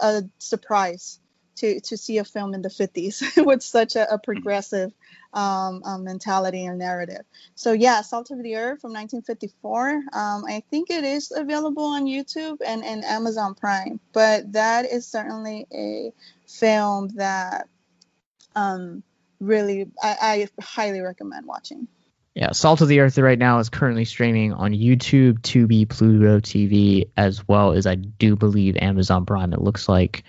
a surprise to see a film in the 50s with such a progressive mentality and narrative. So yeah, Salt of the Earth from 1954. I think it is available on YouTube and Amazon Prime, but that is certainly a film that really I highly recommend watching. Yeah, Salt of the Earth right now is currently streaming on YouTube, Tubi, Pluto TV, as well as I do believe Amazon Prime, it looks like.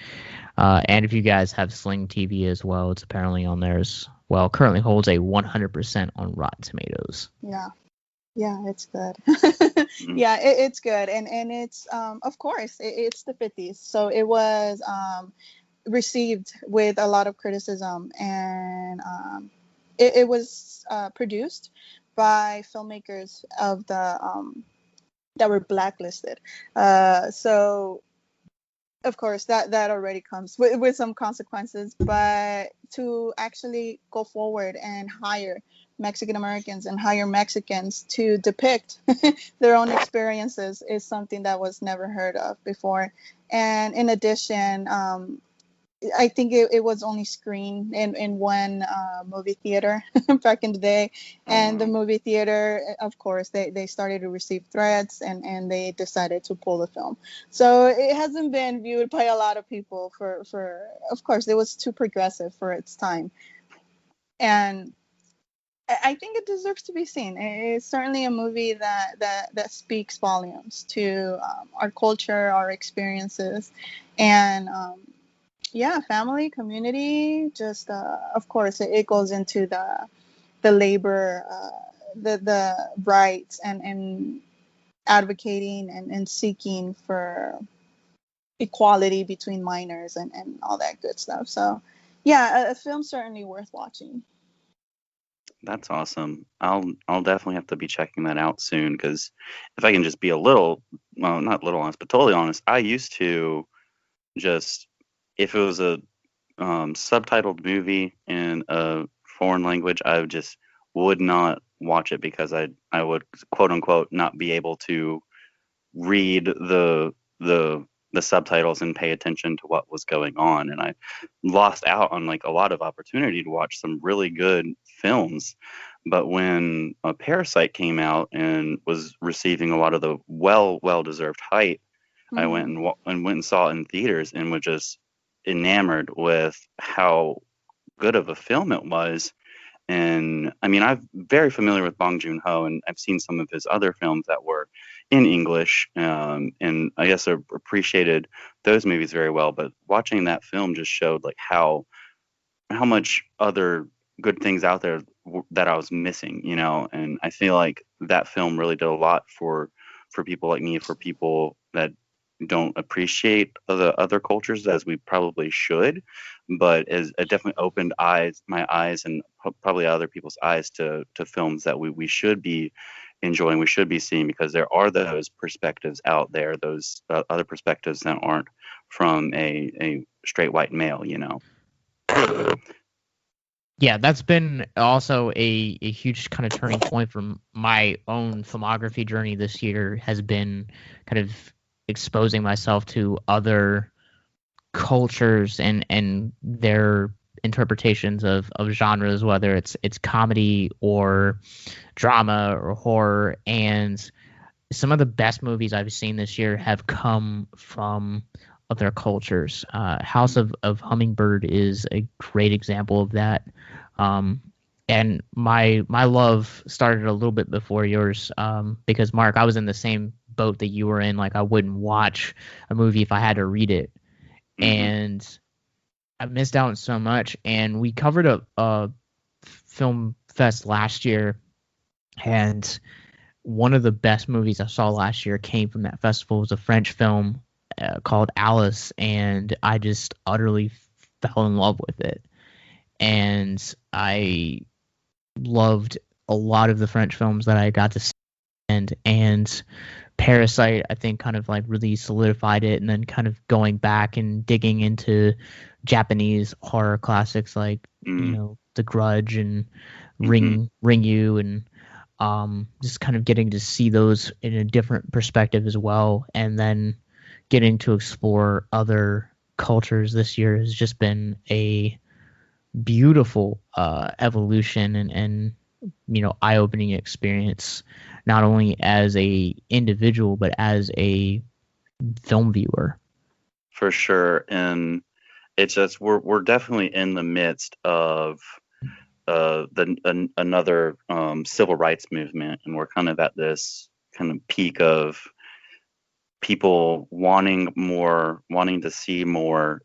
And if you guys have Sling TV as well, it's apparently on there as well. Currently holds a 100% on Rotten Tomatoes. Yeah, it's good. Yeah, it's good. And it's, of course, it's the 50s. So it was received with a lot of criticism. And it was produced by filmmakers of the that were blacklisted. So of course, that already comes with some consequences, but to actually go forward and hire Mexican Americans and hire Mexicans to depict their own experiences is something that was never heard of before. And in addition, I think it was only screened in one movie theater back in the day. And the movie theater, of course, they started to receive threats and they decided to pull the film. So it hasn't been viewed by a lot of people for of course, it was too progressive for its time. And I think it deserves to be seen. It's certainly a movie that speaks volumes to our culture, our experiences, and yeah, family, community, just of course it goes into the labor, the rights and advocating and seeking for equality between minors and all that good stuff. So yeah, a film certainly worth watching. That's awesome. I'll definitely have to be checking that out soon, because if I can just be a little, well, not little honest, but totally honest, I used to just, if it was a subtitled movie in a foreign language, I would not watch it, because I would, quote unquote, not be able to read the subtitles and pay attention to what was going on, and I lost out on like a lot of opportunity to watch some really good films. But when Parasite came out and was receiving a lot of the well deserved hype, I went and saw it in theaters and was just enamored with how good of a film it was. And I mean, I'm very familiar with Bong Joon-ho, and I've seen some of his other films that were in English, and I guess I appreciated those movies very well. But watching that film just showed like how much other good things out there that I was missing, you know. And I feel like that film really did a lot for people like me, for people that don't appreciate the other cultures as we probably should, but it definitely opened my eyes and probably other people's eyes to films that we should be enjoying, we should be seeing, because there are those perspectives out there, those other perspectives that aren't from a straight white male, you know. Yeah, that's been also a huge kind of turning point from my own filmography journey this year, has been kind of exposing myself to other cultures and their interpretations of genres, whether it's comedy or drama or horror. And some of the best movies I've seen this year have come from other cultures. House of Hummingbird is a great example of that. And my love started a little bit before yours, because Mark, I was in the same boat that you were in. Like, I wouldn't watch a movie if I had to read it. And I missed out on so much. And we covered a film fest last year, and one of the best movies I saw last year came from that festival. It was a French film called Alice, and I just utterly fell in love with it. And I loved a lot of the French films that I got to see, and Parasite, I think, kind of like really solidified it. And then kind of going back and digging into Japanese horror classics like you know, The Grudge and Ring You, and just kind of getting to see those in a different perspective as well, and then getting to explore other cultures this year has just been a beautiful evolution and eye-opening experience, not only as a individual but as a film viewer. For sure. And it's just we're definitely in the midst of another civil rights movement, and we're kind of at this kind of peak of people wanting to see more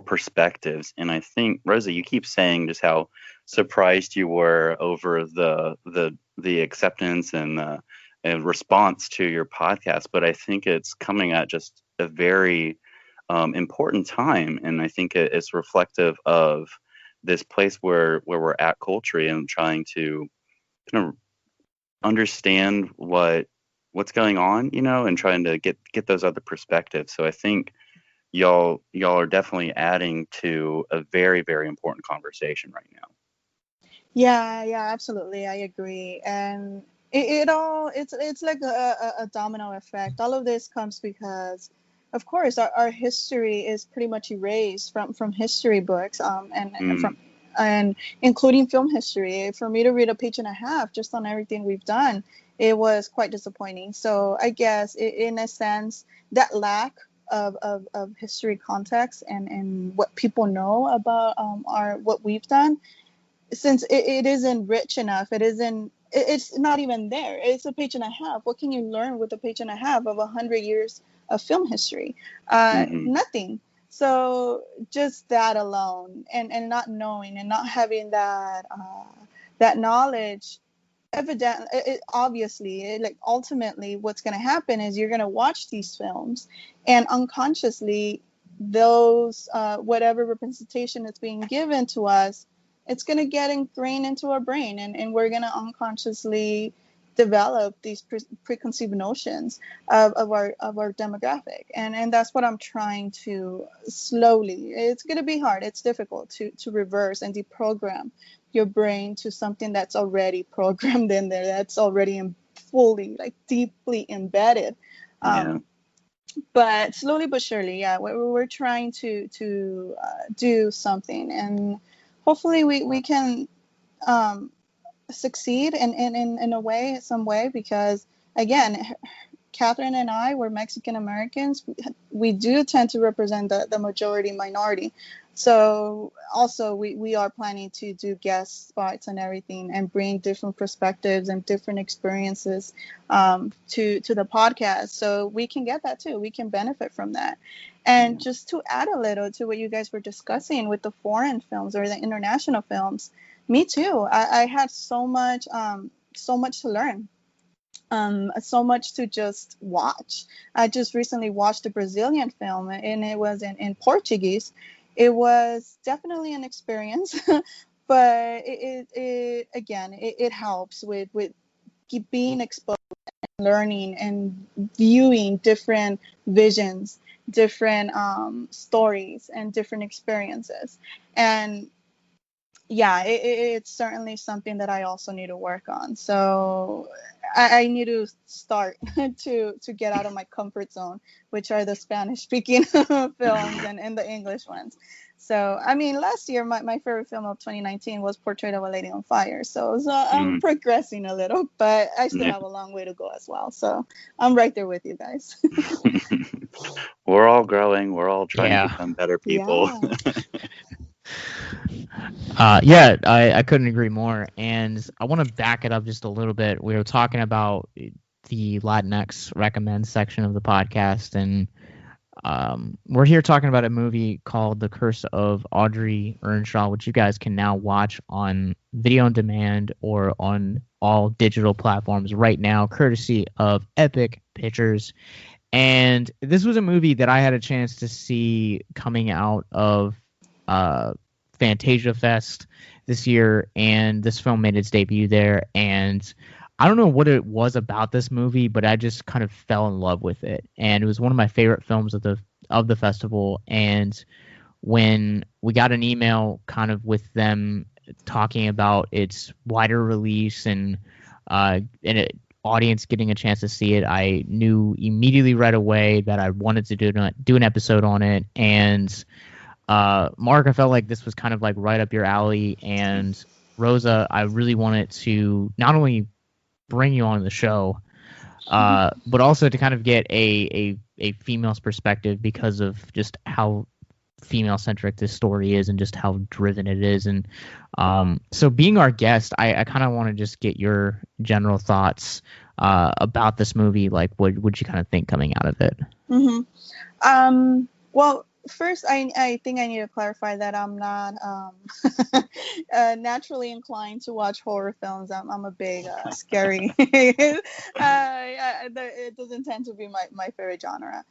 perspectives. And I think, Rosa, you keep saying just how surprised you were over the acceptance and response to your podcast, but I think it's coming at just a very important time, and I think it's reflective of this place where we're at culturally and trying to kind of understand what's going on, and trying to get those other perspectives. So I think y'all are definitely adding to a very, very important conversation right now. Yeah, absolutely. I agree. And it's like a domino effect. All of this comes because, of course, our history is pretty much erased from history books, and including film history. For me to read a page and a half just on everything we've done, it was quite disappointing. So I guess in a sense, that lack of history context and what people know about what we've done, since it isn't rich enough, it's not even there. It's a page and a half. What can you learn with a page and a half of 100 years of film history? Nothing. So just that alone, and not knowing and not having that knowledge, obviously, like ultimately what's going to happen is you're going to watch these films, and unconsciously those whatever representation is being given to us, it's going to get ingrained into our brain, and we're going to unconsciously develop these preconceived notions of our demographic, and that's what I'm trying to slowly. It's going to be hard. It's difficult to reverse and deprogram your brain to something that's already programmed in there, that's already fully, like, deeply embedded. But slowly but surely, yeah, we're trying to do something, and hopefully we can succeed in a way, some way, because again, Catherine and I were Mexican Americans. We do tend to represent the majority minority. So also we are planning to do guest spots and everything, and bring different perspectives and different experiences to the podcast, so we can get that too. We can benefit from that. And just to add a little to what you guys were discussing with the foreign films or the international films, me too. I had so much to learn. So much to just watch. I just recently watched a Brazilian film, and it was in Portuguese. It was definitely an experience, but it helps with being exposed and learning and viewing different visions, different stories, and different experiences. And yeah, it's certainly something that I also need to work on. So I need to start to get out of my comfort zone, which are the Spanish-speaking films and the English ones. So, I mean, last year, my favorite film of 2019 was Portrait of a Lady on Fire. So I'm progressing a little, but I still have a long way to go as well. So I'm right there with you guys. We're all growing. We're all trying to become better people. I couldn't agree more. And I want to back it up just a little bit. We were talking about the Latinx recommend section of the podcast, and we're here talking about a movie called The Curse-of-Audrey-Earnshaw, which you guys can now watch on video on demand or on all digital platforms right now, courtesy of Epic Pictures. And this was a movie that I had a chance to see coming out of fantasia-fest this year, and this film made its debut there. And I don't know what it was about this movie, but I just kind of fell in love with it, and it was one of my favorite films of the festival. And when we got an email kind of with them talking about its wider release and it audience getting a chance to see it, I knew immediately right away that I wanted to do an episode on it. And Mark, I felt like this was kind of like right up your alley. And Rosa, I really wanted to not only bring you on the show, but also to kind of get a female's perspective because of just how female centric this story is and just how driven it is. And so being our guest, I kind of want to just get your general thoughts about this movie. Like, what would you kind of think coming out of it? Well, first, I think I need to clarify that I'm not naturally inclined to watch horror films. I'm a big scary. It doesn't tend to be my favorite genre.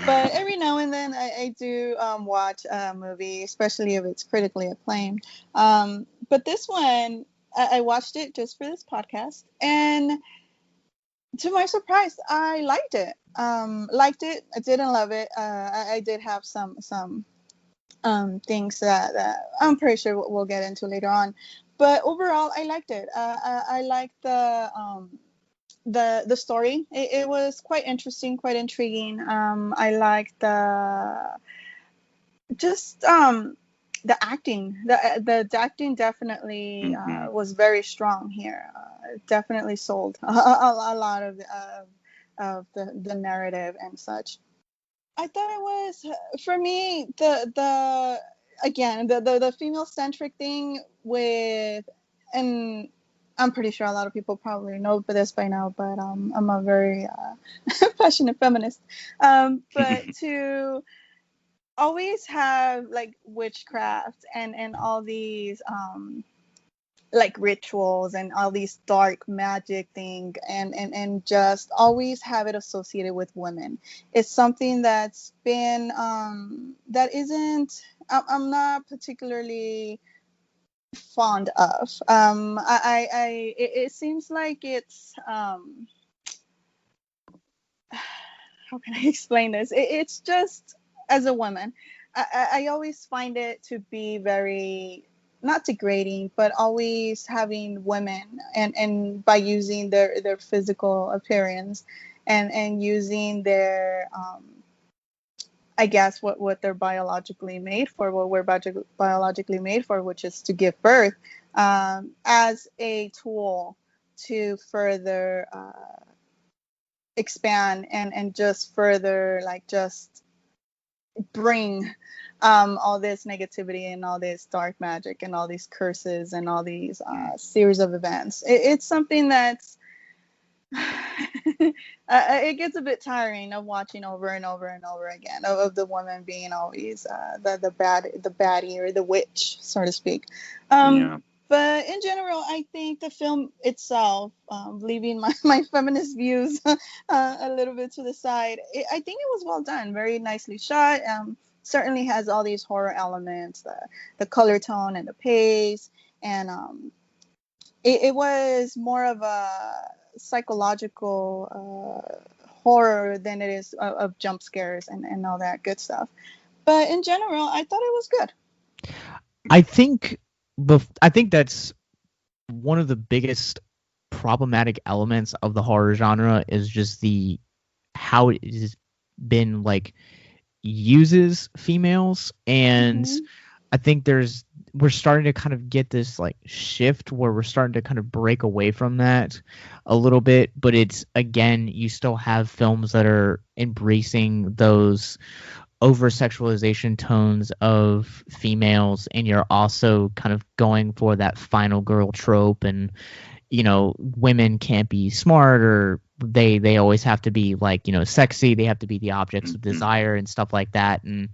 But every now and then I do watch a movie, especially if it's critically acclaimed. But this one, I watched it just for this podcast, and to my surprise, I liked it. I didn't love it. I did have some things that I'm pretty sure we'll get into later on. But overall, I liked it. I liked the story. It was quite interesting, quite intriguing. I liked the acting. The acting definitely was very strong here. Definitely sold a lot of the narrative and such. I thought it was, for me, the female centric thing with, and I'm pretty sure a lot of people probably know this by now, but I'm a very passionate feminist. But to always have like witchcraft and all these like rituals and all these dark magic thing and just always have it associated with women. It's something that's been that isn't I'm not particularly fond of. It seems like it's how can I explain this? It's just, as a woman, I always find it to be very, not degrading, but always having women and by using their physical appearance and using their I guess what they're biologically made for, what we're biologically made for, which is to give birth, as a tool to further expand and just further just bring all this negativity and all this dark magic and all these curses and all these series of events. It's something that's it gets a bit tiring of watching over and over and over again of the woman being always the baddie or the witch, so to speak. But in general, I think the film itself, leaving my feminist views a little bit to the side, I think it was well done, very nicely shot. Certainly has all these horror elements, the color tone and the pace, and it was more of a psychological horror than it is of jump scares and all that good stuff. But in general, I thought it was good. I think that's one of the biggest problematic elements of the horror genre is just how it has been uses females, and I think we're starting to kind of get this shift where we're starting to kind of break away from that a little bit, but it's, again, you still have films that are embracing those over sexualization tones of females, and you're also kind of going for that final girl trope, and women can't be smart, or they always have to be sexy, they have to be the objects of desire and stuff like that. And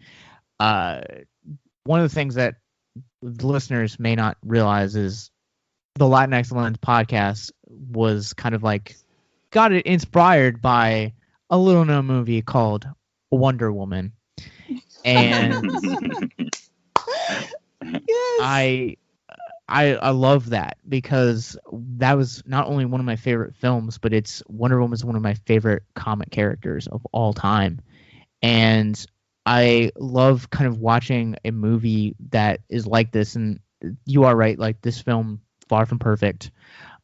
one of the things that the listeners may not realize is the Latinx-lens podcast was kind of got it inspired by a little known movie called Wonder Woman. And yes. I love that, because that was not only one of my favorite films, but Wonder Woman is one of my favorite comic characters of all time. And I love kind of watching a movie that is like this. And you are right, this film, far from perfect.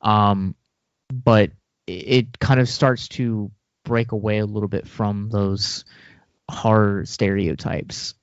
But it kind of starts to break away a little bit from those horror stereotypes.